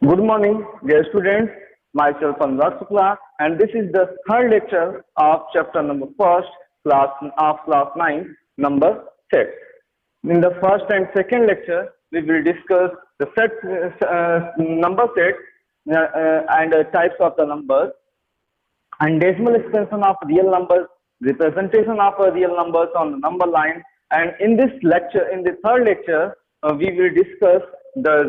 Good morning, dear students. Myself Anurag Shukla, and this is the third lecture of chapter number first, class 9, number sets. In the first and second lecture, we will discuss the number sets and types of the numbers, and decimal expression of real numbers, representation of real numbers on the number line. And in this lecture, in the third lecture, we will discuss the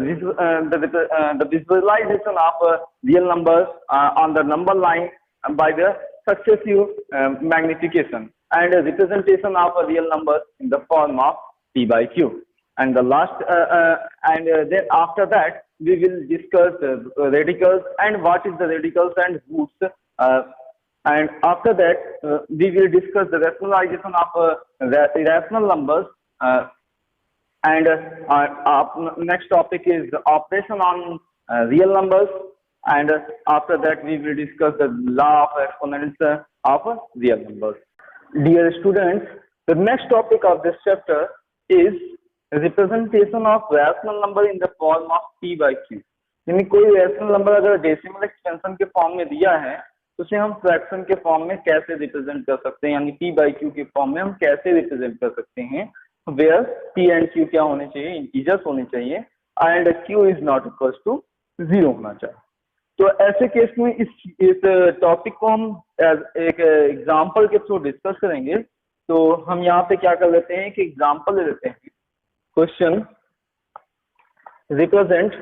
visualization of real numbers on the number line by the successive magnification, and representation of real numbers in the form of P by Q. And the last then after that we will discuss radicals and what is the radicals and roots. And after that, we will discuss the rationalization of irrational numbers. And next topic is the operation on real numbers. And after that, we will discuss the law of exponents of real numbers. Dear students, the next topic of this chapter is representation of rational number in the form of P by Q. यानी कोई rational number अगर decimal expansion के form में दिया है तो उसे हम फ्रैक्शन के फॉर्म में कैसे रिप्रेजेंट कर सकते हैं, यानी P by Q के फॉर्म में हम कैसे रिप्रेजेंट कर सकते हैं, वेयर P एंड Q क्या होने चाहिए, इंटीजर्स होने चाहिए, and Q is not equal to 0 होना चाहिए. तो ऐसे केस में इस टॉपिक को हम एक एग्जाम्पल के थ्रू डिस्कस करेंगे. तो हम यहाँ पे क्या कर लेते हैं कि एग्जाम्पल ले लेते हैं. Question represent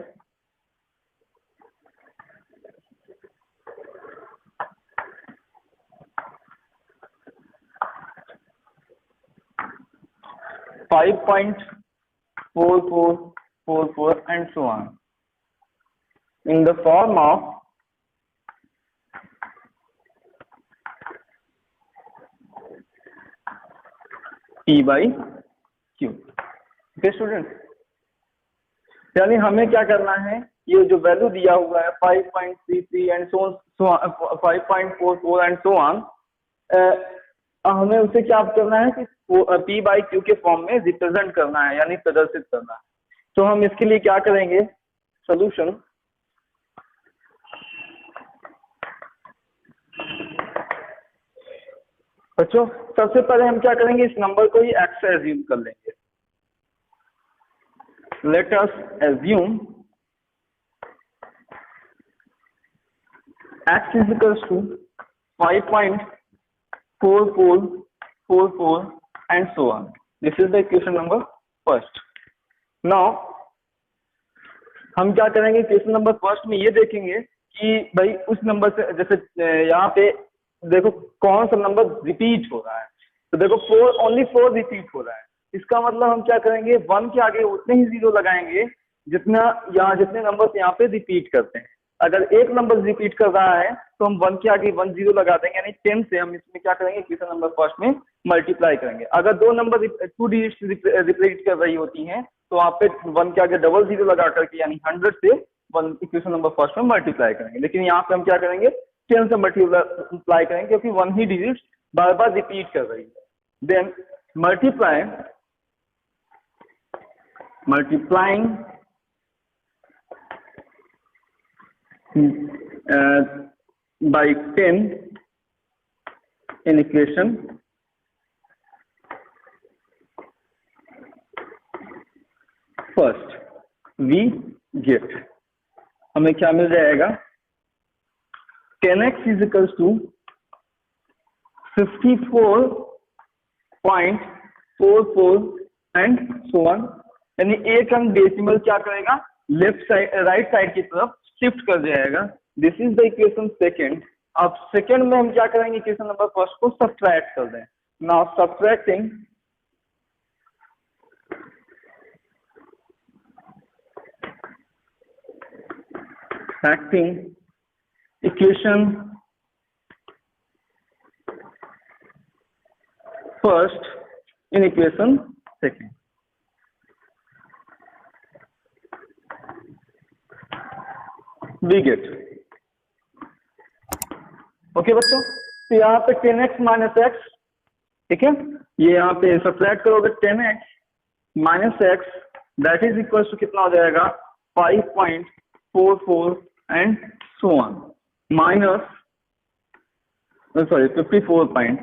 five point 4444 and so on in the form of P by Q. Okay students, यानी हमें क्या करना है, ये जो वैल्यू दिया हुआ है 5.33 and so on 5.44 and so on, हमें उसे क्या करना है कि P by Q के फॉर्म में रिप्रेजेंट करना है, यानी प्रदर्शित करना है. तो हम इसके लिए क्या करेंगे, सॉल्यूशन. बच्चों सबसे पहले हम क्या करेंगे, इस नंबर को ही x एज्यूम कर लेंगे. Let us assume x is equal to 5.4444 and so on. This is the equation number first. Now हम क्या करेंगे, इक्वेशन नंबर फर्स्ट में ये देखेंगे कि भाई उस नंबर से, जैसे यहाँ पे देखो कौन सा नंबर रिपीट हो रहा है. तो देखो ओनली 4 रिपीट हो रहा है. इसका मतलब हम क्या करेंगे, 1 के आगे उतने ही 0 लगाएंगे जितने नंबर यहाँ पे रिपीट करते हैं. अगर एक नंबर रिपीट कर रहा है तो हम 1 के आगे 1 0 लगा देंगे, यानी 10 से हम इसमें क्या करेंगे, इक्वेशन नंबर फर्स्ट में मल्टीप्लाई करेंगे. अगर दो नंबर 2 डिजिट्स रिपीट कर रही होती हैं तो वहाँ पे 1 के आगे 00 लगा करके यानी 100 से 1 इक्वेशन नंबर फर्स्ट में मल्टीप्लाई करेंगे. लेकिन यहाँ पे हम क्या करेंगे, 10 से मल्टीप्लाई करेंगे क्योंकि 1 ही डिजिट बार बार रिपीट कर रही है. Then multiplying by 10 in equation first, we get, हमें क्या मिल जाएगा, 10x is equals to 54.44 and so on. यानी एक अंक डेसिमल क्या करेगा, लेफ्ट साइड राइट साइड की तरफ शिफ्ट कर जाएगा. This is the equation second. अब सेकेंड में हम क्या करेंगे, इक्वेशन नंबर फर्स्ट को सब्ट्रैक्ट कर दें. Now subtracting equation first in equation second. We get. Okay बच्चों, तो यहाँ पे 10x माइनस एक्स, ठीक है, ये यहाँ पे सब्ट्रैक्ट करोगे 10x minus x that is equal to कितना हो जाएगा 5.44 4 4 and so on, minus 54 point,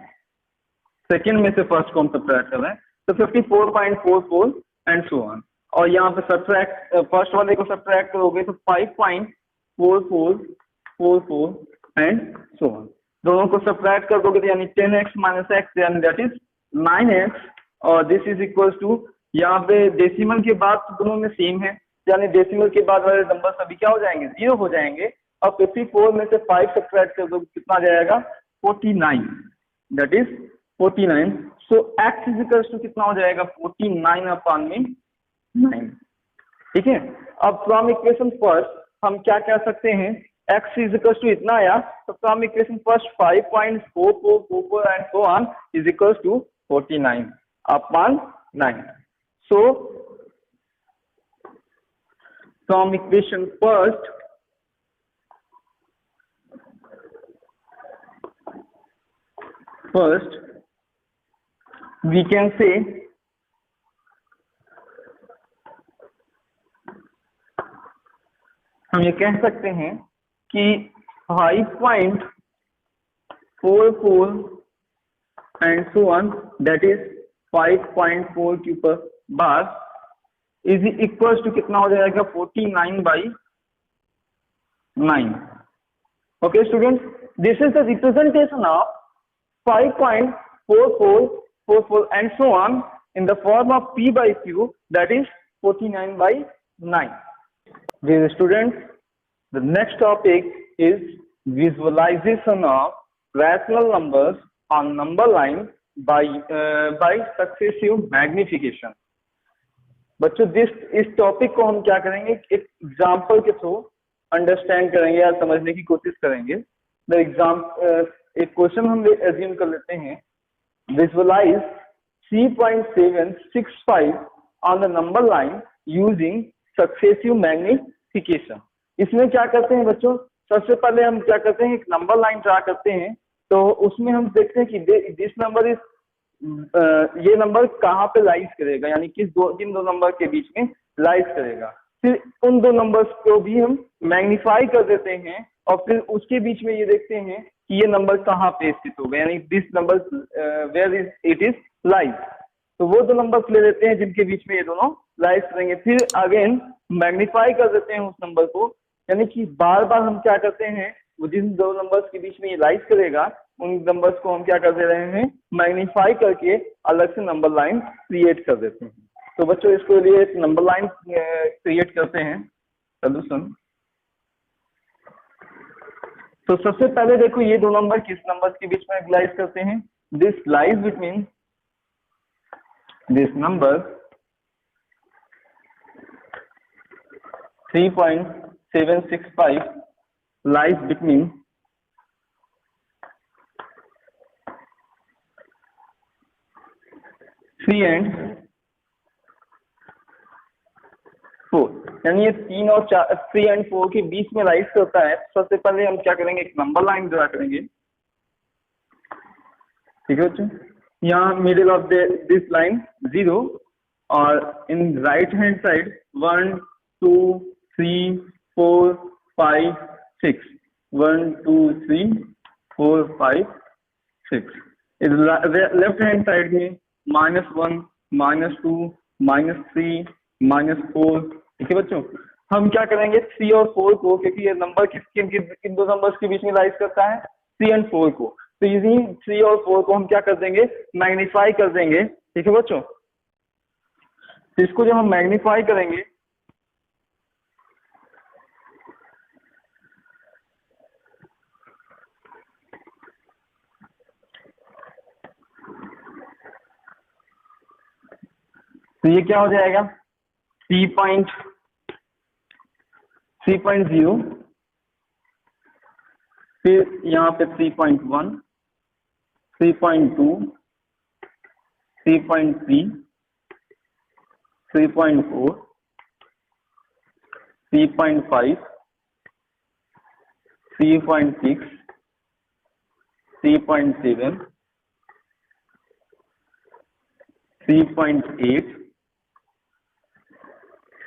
second में से फर्स्ट को हम सब्ट्रैक्ट कर रहे हैं, तो 54.44 एंड सो ऑन। और यहाँ पे सब्ट्रैक्ट फर्स्ट वाले को सब्ट्रैक्ट करोगे तो 5.4444 एंड सो ऑन। दोनों को सब्ट्रैक्ट कर दोगे तो यानी 10x माइनस एक्स यानी दैट इज 9x, और दिस इज इक्वल टू, यहाँ पे डेसिमल के बाद दोनों में सेम है, यानी डेसिमल के बाद वाले नंबर सभी क्या हो जाएंगे, 0 हो जाएंगे। और 54 में से 5 सब्ट्रैक्ट कर दो कितना जाएगा, 49, that is 49। So x is equal to कितना हो जाएगा, 49 अपॉन में 9। ठीक है, अब फ्रॉम इक्वेशन फर्स्ट हम क्या कह सकते हैं, x इज इक्वल टू इतना आया, तो from equation first 5.4444 and so on is equal to 49 upon 9। So from equation first we can say हम ये कह सकते हैं कि 5.44 and so on that is 5.4 क्यूपर बार इज इक्वल टू कितना हो जाएगा, 49/9। Okay students, this is the representation of 5.4444 and so on in the form of P by Q, that is 49/9. Dear students, the next topic is visualization of rational numbers on number line by successive magnification. बच्चों इस topic को हम क्या करेंगे, एक example के through understand करेंगे या समझने की कोशिश करेंगे। द एक क्वेश्चन हम एज्यूम कर लेते हैं, visualise 3.765 on the number line using successive magnification. इसमें क्या करते हैं बच्चों, सबसे पहले हम क्या करते हैं, एक नंबर लाइन ड्रा करते हैं, तो उसमें हम देखते हैं कि दिस नंबर इज, ये नंबर कहाँ पे लाइज करेगा, यानी किन दो नंबर के बीच में लाइज करेगा। फिर उन दो नंबर्स को भी हम मैग्नीफाई कर देते हैं और फिर उसके बीच में ये देखते हैं कि ये नंबर कहाँ पे स्थित होगा, यानी this number where is it is lies. तो वो दो नंबर्स ले लेते हैं जिनके बीच में ये दोनों लाइज करेंगे, फिर अगेन मैग्नीफाई कर देते हैं उस नंबर को, यानी कि बार बार हम क्या करते हैं, वो जिन दो नंबर्स के बीच में ये लाइज करेगा उन नंबर्स को हम क्या कर दे रहे हैं, मैग्नीफाई करके अलग से नंबर लाइन क्रिएट कर देते हैं। तो बच्चों इसके लिए एक नंबर लाइन क्रिएट करते हैं सोल्यूशन। तो सबसे पहले देखो ये दो नंबर किस नंबर के बीच में लाइज करते हैं, this lies between this number 3.765 lies between 3 and 4, यानी ये 3 और 3 and 4 के बीच में लाइज करता है। सबसे पहले हम क्या करेंगे, एक नंबर लाइन ड्रा करेंगे। ठीक है बच्चों, यहाँ मिडिल ऑफ दिस लाइन 0 और in right hand side 1 2 3 4 5 6, 1 2 3 4 5 6। Left hand side में -1 -2 -3 -4। ठीक है बच्चों, हम क्या करेंगे 3 और 4 को, क्योंकि ये नंबर किन दो नंबर्स के बीच में लाइज करता है, 3 and 4 को, तो इसी 3 और 4 को हम क्या कर देंगे, मैग्नीफाई कर देंगे। ठीक है बच्चों, तो इसको जब हम मैग्नीफाई करेंगे तो ये क्या हो जाएगा, 3.0, फिर यहाँ पे 3.1, 3.2, 3.3, 3.4, 3.5, 3.6, 3.7, 3.8,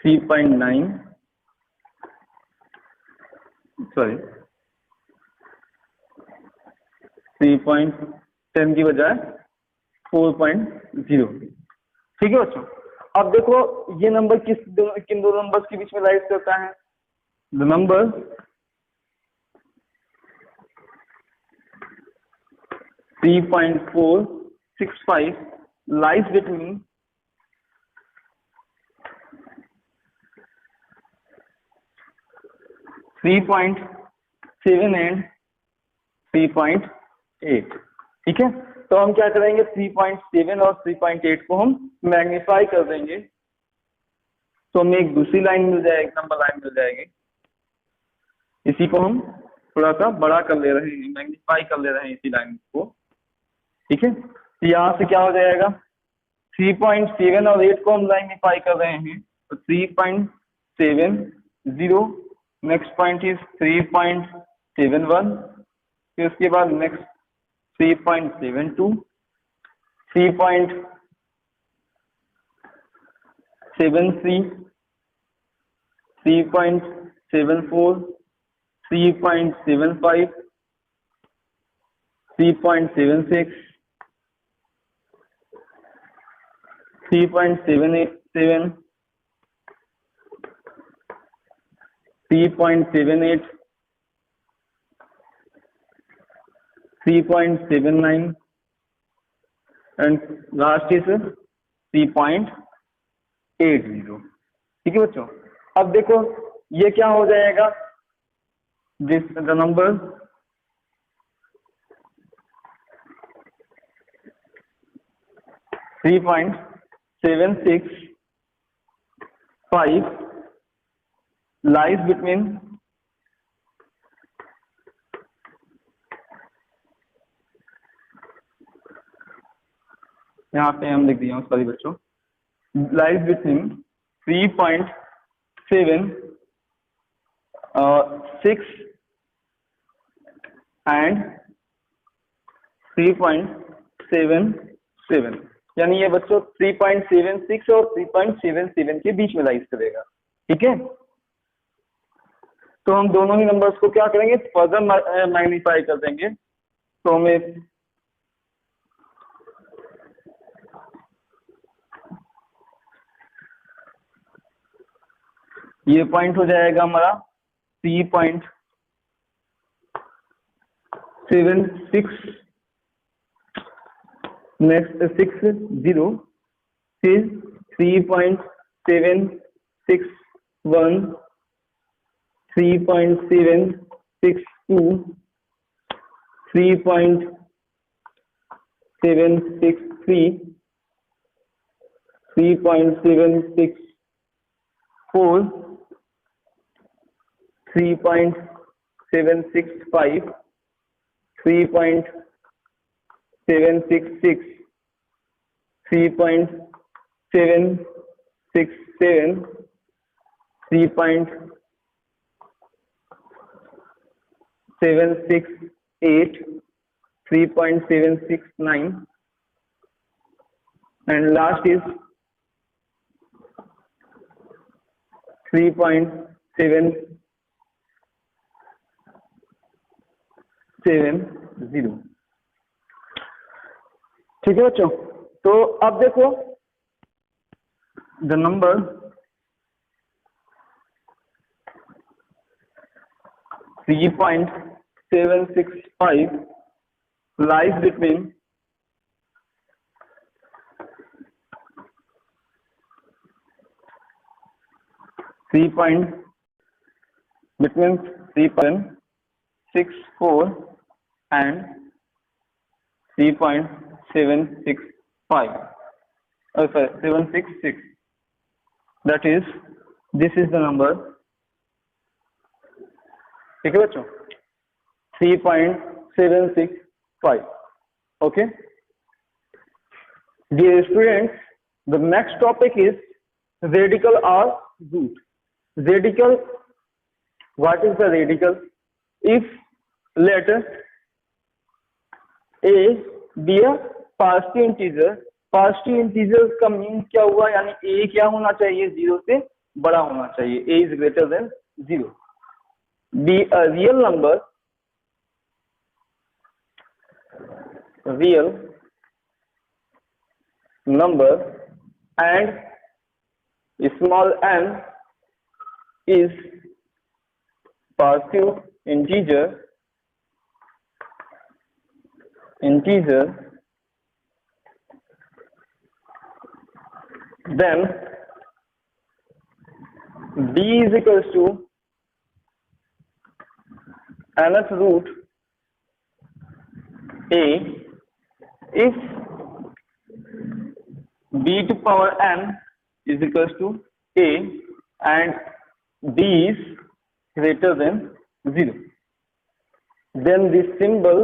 3.9, सॉरी 3.10 की बजाय 4.0। ठीक है बच्चों। अब देखो ये नंबर किन दो नंबर्स के बीच में लाइज करता है। The number 3.465 lies between 3.7 and 3.8। ठीक है, तो हम क्या करेंगे 3.7 और 3.8 को हम मैग्नीफाई कर देंगे, तो हमें एक दूसरी लाइन मिल जाएगी, एक नंबर लाइन मिल जाएगी। इसी को हम थोड़ा सा बड़ा कर ले रहे हैं, मैग्नीफाई कर ले रहे हैं इसी लाइन को। ठीक है, तो यहाँ से क्या हो जाएगा 3.7 और 8 को हम मैग्नीफाई कर रहे हैं, तो 3.70। नेक्स्ट पॉइंट इज 3.71, फिर उसके बाद नेक्स्ट 3.72, 3.73, 3.74, 3.75, 3.76, 3.787, 3.78, 3.79 and last is 3.80। ठीक है बच्चों। अब देखो ये क्या हो जाएगा, this the number 3.765 lies between यहाँ पे हम लिख दिया हूँ, सॉरी बच्चों, lies between 3.76 and 3.77, यानी ये बच्चों 3.76 और 3.77 के बीच में लाइज करेगा। ठीक है, तो हम दोनों ही नंबर्स को क्या करेंगे फर्दर मैग्नीफाई कर देंगे, तो हमें ये पॉइंट हो जाएगा हमारा 3.76, नेक्स्ट 60, फिर 3.761, 3.762, 3.763, 3.764, 3.765, 3.766, 3.767, 3.768, 3.769 and last is 3.770। ठीक है बच्चों, तो अब देखो the number 3.765 lies between 3.64 and 3.765, sorry 766, that is this is the number। ठीक है बच्चों 3.765। okay dear students, the next topic is radical or root। radical, what is the radical? If let a be a positive integer, positive integers का mean क्या हुआ, यानी a क्या होना चाहिए 0 से बड़ा होना चाहिए, a is greater than 0। be a real number and small n is positive integer, then b is equals to nth root a if b to power n is equals to a and b is greater than 0. Then the symbol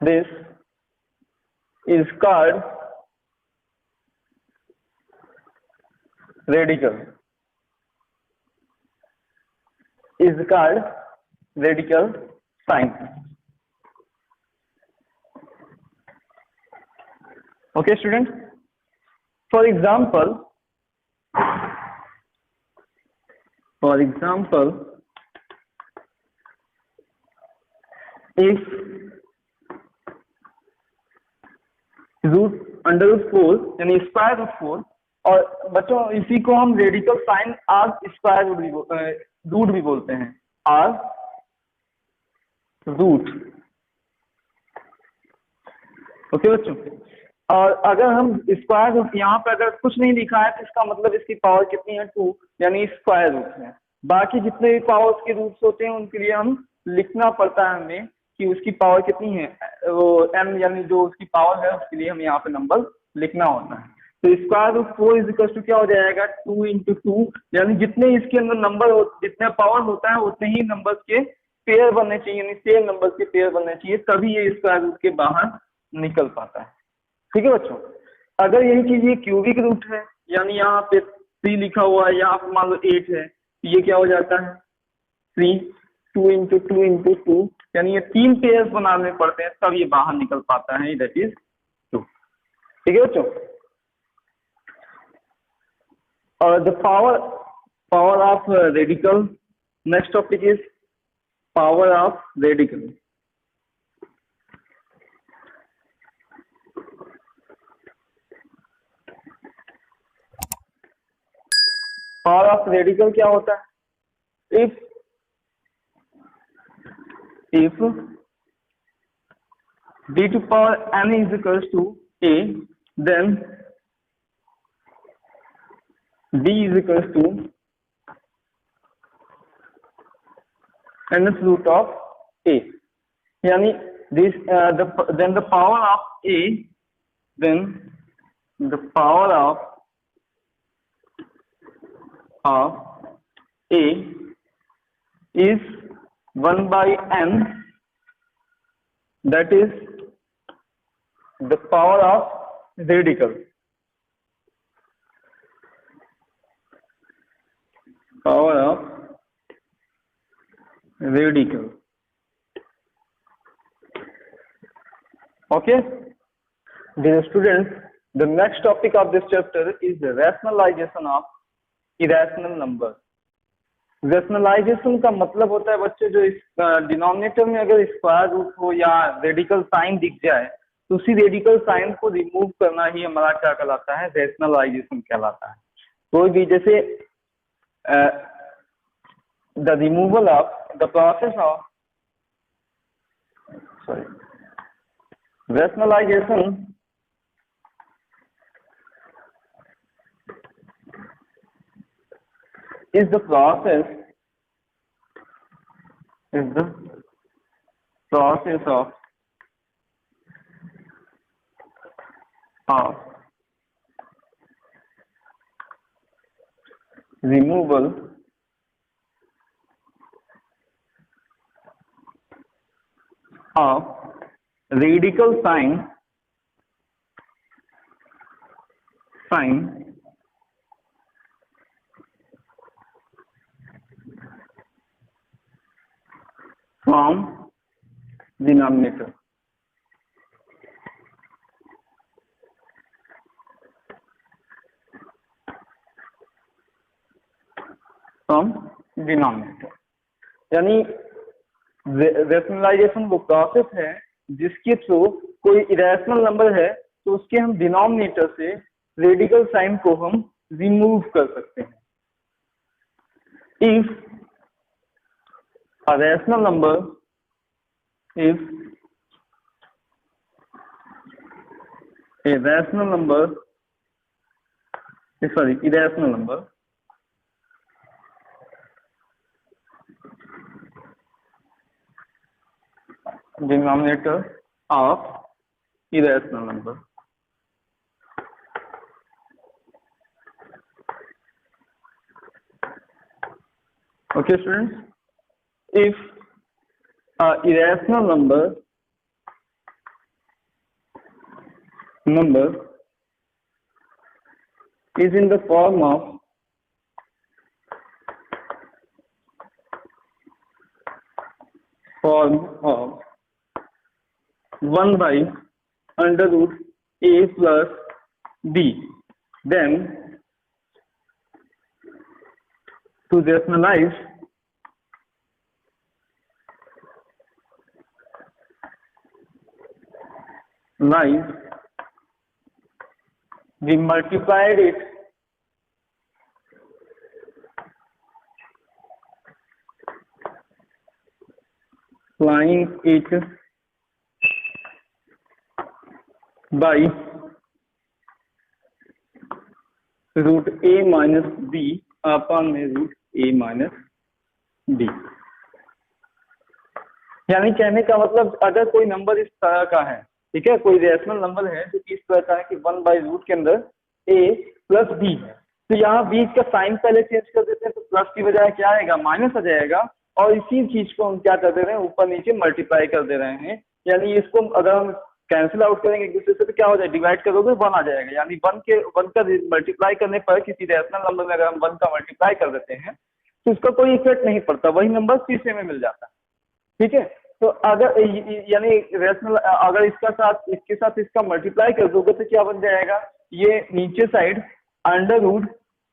this is called radical sign. Okay, students. For example, if under root 4 यानी square root 4, और बच्चों इसी को हम radical sign or square root भी बोलते हैं, are root. Okay बच्चों, और अगर हम स्क्वायर रूट यहाँ पे अगर कुछ नहीं लिखा है तो इसका मतलब इसकी पावर कितनी है 2, यानी स्क्वायर रूट है। बाकी जितने भी पावर्स के रूट्स होते हैं उनके लिए हम लिखना पड़ता है हमें कि उसकी पावर कितनी है, वो m यानी जो उसकी पावर है उसके लिए हमें यहाँ पे नंबर लिखना होता है। तो square root 4 is equal to क्या हो जाएगा 2 इंटू 2, यानी जितने इसके अंदर नंबर हो, जितना पावर होता है उतने ही नंबर्स के पेयर बनने चाहिए, यानी सेम नंबर्स के पेयर बनने चाहिए, तभी ये स्क्वायर रूट के बाहर निकल पाता है। ठीक है बच्चों, अगर यही चीज ये क्यूबिक रूट है, यानी यहाँ पे 3 लिखा हुआ है, यहाँ पे मान लो 8 है, तो ये क्या हो जाता है 3, 2 इंटू 2 इंटू 2, यानी ये 3 पेयर्स बनाने पड़ते हैं तब ये बाहर निकल पाता है, दैट इज 2। ठीक है बच्चों, और the power of radical, next topic is power of radical. Power of radical क्या होता है, if d to power n is equals to a, then d is equals to nth root of a, यानी this then the power of a, then the power of a is 1 by n, that is the power of radical. Power of radical. Okay, dear students, the next topic of this chapter is the rationalization of irrational numbers. Rationalisation का मतलब होता है बच्चे, जो इस denominator में अगर square root हो या रेडिकल साइन दिख जाए तो उसी रेडिकल साइन को रिमूव करना ही हमारा क्या कहलाता है, रैशनलाइजेशन कहलाता है। कोई भी जैसे the removal of the process of rationalisation is the process of removal of radical sign from denominator. Denominator. यानी रैशनलाइजेशन वो प्रोसेस है जिसके थ्रू कोई इरेशनल नंबर है तो उसके हम डिनोमिनेटर से रेडिकल साइन को हम रिमूव कर सकते हैं। If a rational number if a rational number sorry irrational number denominator of irrational number, okay students, if a irrational number is in the form of 1 by under root a plus b, then to rationalize we multiplied it applying it by root a minus b upon root a minus b। यानी कहने का मतलब अगर कोई number इस तरह का है, ठीक है, कोई रेशनल नंबर है जो इस तरह का है कि 1 बाई रूट के अंदर a प्लस b है, तो यहाँ बीच का साइन पहले चेंज कर देते हैं तो प्लस की बजाय क्या आएगा, माइनस आ जाएगा, और इसी चीज को हम क्या कर दे रहे हैं, ऊपर नीचे मल्टीप्लाई कर दे रहे हैं। यानी इसको अगर हम कैंसिल आउट करेंगे एक दूसरे से तो क्या हो जाएगा, डिवाइड करोगे 1 आ जाएगा। यानी 1 का मल्टीप्लाई करने पर किसी रेशनल नंबर में अगर हम 1 का मल्टीप्लाई कर देते हैं तो उसका कोई इफेक्ट नहीं पड़ता, वही नंबर तीसरे में मिल जाता है, ठीक है। तो अगर यानी रेशनल अगर इसके साथ इसका मल्टीप्लाई कर दोगे तो क्या बन जाएगा, ये नीचे side under root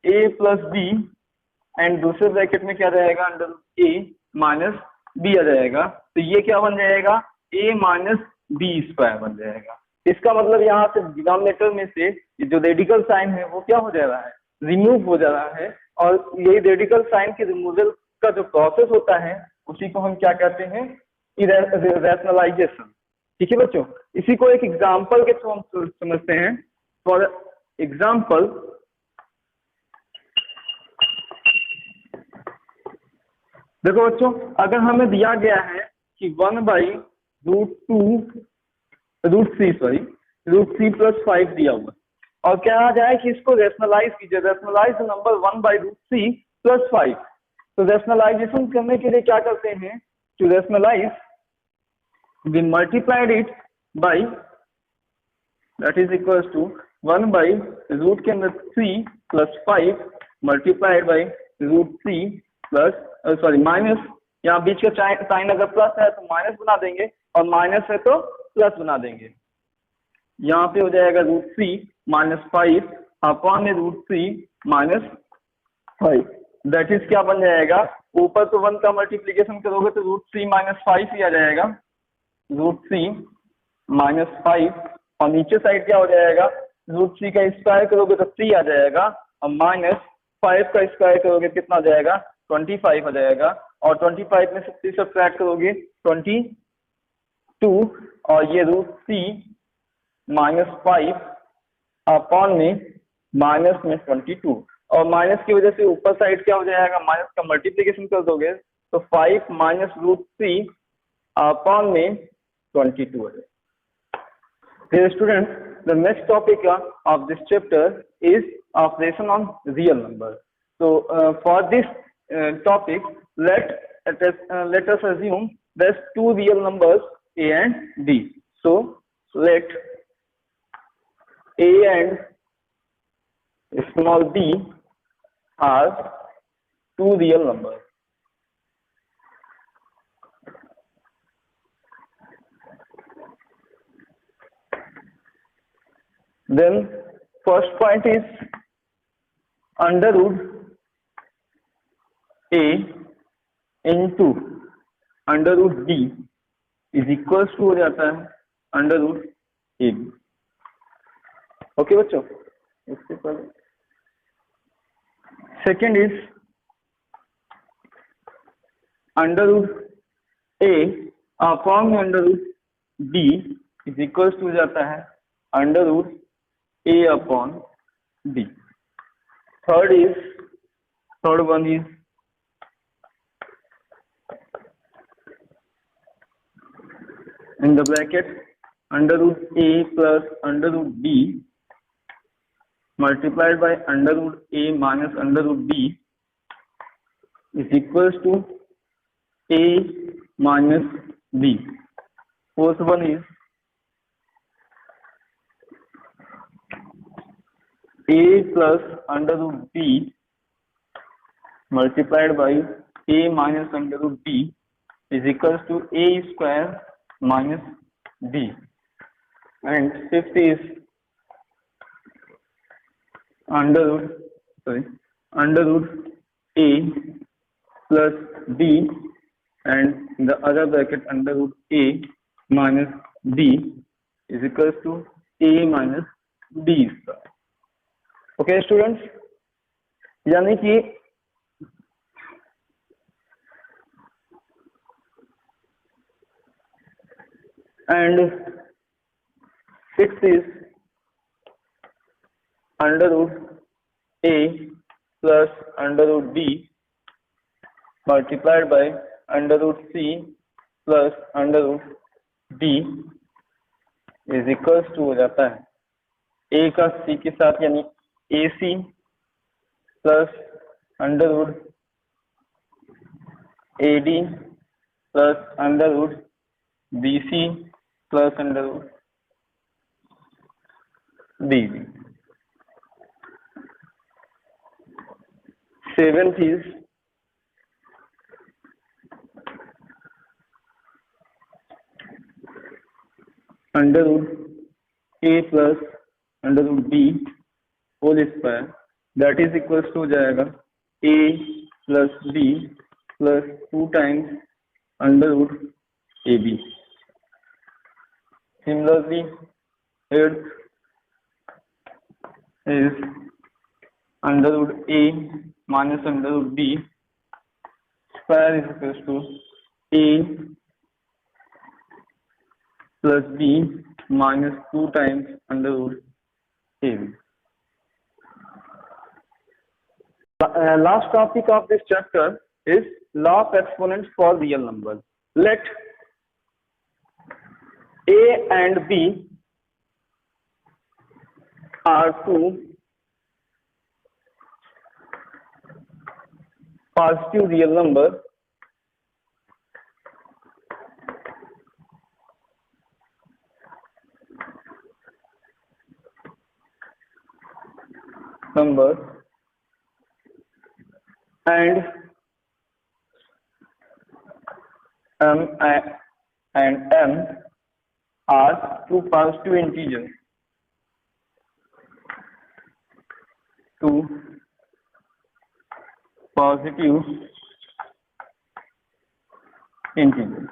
A plus B and दूसरे ब्रैकेट में क्या रहेगा, under root A minus B आ जाएगा। तो ये क्या बन जाएगा, ए माइनस बी स्क्वायर बन जाएगा। इसका मतलब यहाँ से डिनोमिनेटर में से जो रेडिकल साइन है वो क्या हो जा रहा है, रिमूव हो जा रहा है, और ये रेडिकल साइन के रिमूवल का जो प्रोसेस होता है उसी को हम क्या कहते हैं, रैशनलाइजेशन। ठीक है बच्चों, इसी को एक एग्जांपल के थ्रू हम समझते हैं। फॉर एग्जांपल देखो बच्चों, अगर हमें दिया गया है कि 1 बाई रूट थ्री प्लस 5 दिया हुआ, और कहा जाए कि इसको रैशनलाइज कीजिए, rationalise number 1 by root three plus 5। तो रैशनलाइजेशन करने के लिए क्या करते हैं, to rationalise we multiplied it by that is equal to 1 by root के अंदर 3 plus 5 multiplied by root 3 plus minus, यहाँ बीच का साइन अगर प्लस है तो माइनस बना देंगे और माइनस है तो प्लस बना देंगे। यहाँ पे हो जाएगा रूट 3 माइनस 5 अपॉन में रूट 3 माइनस 5, दैट इज क्या बन जाएगा, ऊपर तो 1 का मल्टीप्लीकेशन करोगे तो रूट 3 माइनस 5 ही आ जाएगा, रूट 3 माइनस 5, और नीचे साइड क्या हो जाएगा, रूट 3 का स्क्वायर करोगे तो 3 आ जाएगा, और माइनस 5 का स्क्वायर करोगे कितना आ जाएगा, 25 आ जाएगा, और 25 में से 3 सब्ट्रैक्ट करोगे 22, और ये रूट 3 माइनस 5 अपॉन में माइनस में 22, और माइनस की वजह से ऊपर साइड क्या हो जाएगा, माइनस का मल्टीप्लिकेशन कर दोगे तो 5 माइनस रूट 3 अपॉन में 22 हो जाएगा। Dear students, the next topic of this chapter is operation on real numbers. So for this topic, let us assume there's two real numbers a and b. So let a and small b are two real numbers. Then first point is under root a into under root D is equals to हो जाता है under root A B. Okay बच्चों, इसके पहले second is under root A upon under root D is equals to हो जाता है under root A upon D. Third one is in the bracket under root a plus under root b multiplied by under root a minus under root b is equals to a minus b. Fourth one is a plus under root b multiplied by a minus under root b is equals to a square minus b. And fifth is under root a plus b and in the other bracket under root a minus b is equals to a minus b square. Okay students, यानी कि and sixth is under root a plus under root b multiplied by under root c plus under root b is equals to हो जाता है a का c के साथ यानी ac plus under root ad plus under root bc plus under root db. Seventh is under root a plus under root b whole square that is equals to हो जाएगा a plus b plus 2 times under root ab. Similarly, eighth is under root a minus under root b square is equals to a plus b minus 2 times under root ab. Last topic of this chapter is law of exponents for real numbers. Let a and b are two positive real numbers and m are two positive integers. Two positive integers.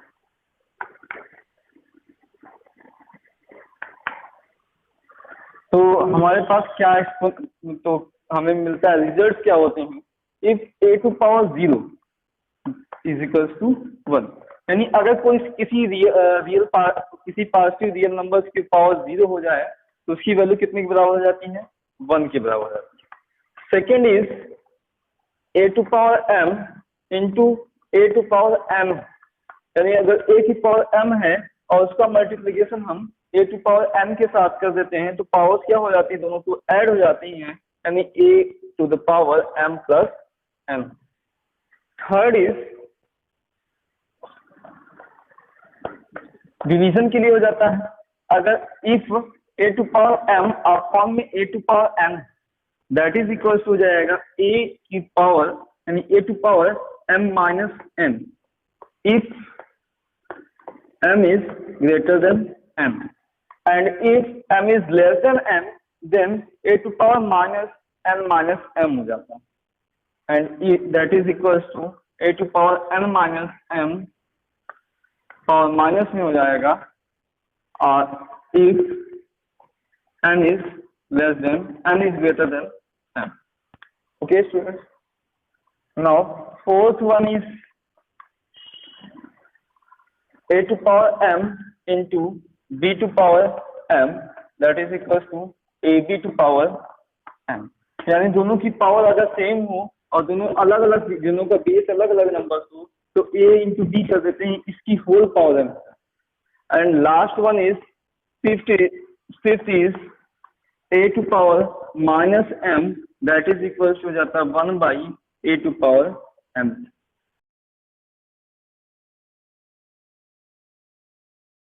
तो हमारे पास क्या तो हमें मिलता है result क्या होते हैं if a to power 0 is equals to 1, यानी अगर कोई किसी किसी पॉजिटिव रियल नंबर की पावर 0 हो जाए तो उसकी वैल्यू कितने के बराबर हो जाती है 1 के बराबर हो जाती है। Second is a to power m into a to power m, यानी अगर a की पावर m है और उसका मल्टीप्लीकेशन हम a टू पावर m के साथ कर देते हैं तो पावर्स क्या हो जाती है, दोनों को ऐड हो जाती हैं, यानी a to the power m plus m। Third is division के लिए हो जाता है, अगर if a to power m upon में a to power m that is equal हो जाएगा a की पावर यानी a to power m minus m if m is greater than m and if m is less than m then a to power minus m हो जाता है and that is equals to a to power n minus m power minus में हो जाएगा और if n is less than n is greater than m. Okay students, now fourth one is a to power m into b to power m, that is equals to ab to power m. यानी दोनों की power अगर same हो और दोनों अलग अलग, दोनों का बेस अलग अलग नंबर हो, तो a इंटू b कर देते हैं, इसकी whole power m. And last one is fifth is a to power minus m, that is equal हो जाता है 1 by a to power m.